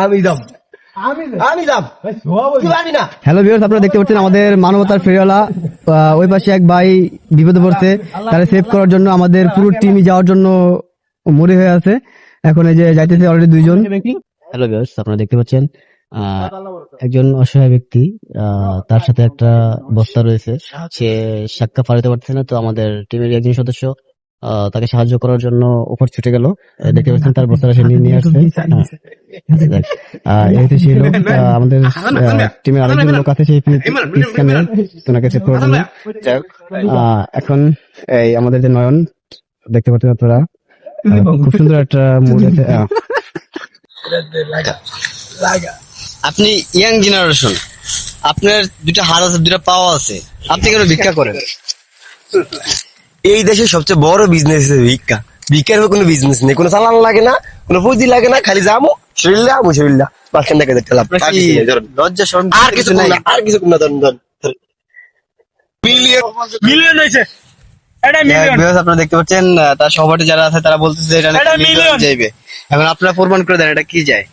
আমি যাব hello viewers, আপনারা দেখতে পাচ্ছেন আমাদের মানবতার ফেরিওয়ালা ওই পাশে এক ভাই বিপদে পড়ছে, তারা সেভ করার জন্য আমাদের পুরো টিমই যাওয়ার জন্য মরে হয়ে আছে। এখন এই যে যাইতেছে অলরেডি 2 জন। হ্যালো ভিউয়ার্স, আপনারা দেখতে পাচ্ছেন একজন অসহায় ব্যক্তি, তার সাথে একটা বস্তা রয়েছে, সে সাক্কা ফাড়াতে পারছে না, তো আমাদের টিমের একজন সদস্য তাকে সাহায্য করার জন্য উপর ছুটে গেল। দেখতে পাচ্ছেন তার বস্তাটা সে নিয়ে আসছে। এই তো সেই লোক, আমাদের টিমের আরেকজন লোক আছে সেই স্ক্যানে তোনাকে সেভ করার জন্য। এখন এই আমাদের যে নয়ন দেখতে পাচ্ছেন আপনারা, খুব সুন্দর একটা মুড আছে। আপনি ইয়াং জেনারেশন, আপনার 2টা হাত আছে, 2টা পাও আছে, আপনি কেন ভিক্ষা করেন? এই দেশের সবচেয়ে বড় বিজনেস ভিক্ষা। ভিক্ষার কোনো বিজনেস নেই, কোনো চালান লাগে না, কোনো পুঁজি লাগে না, খালি যাবো শরীরলা মাঝখান থেকে দেখতে লাভ। লজ্জা শরম আর কিছু না, আর কিছু না। ধর মিলিয়ন হয়েছে, এটা মিলিয়ন। আপনারা দেখতে পাচ্ছেন তার সহপাঠী যারা আছে তারা বলতেছে এটা মিলিয়ন যাইবে। এখন আপনারা প্রমাণ করে দেন এটা কি যায়।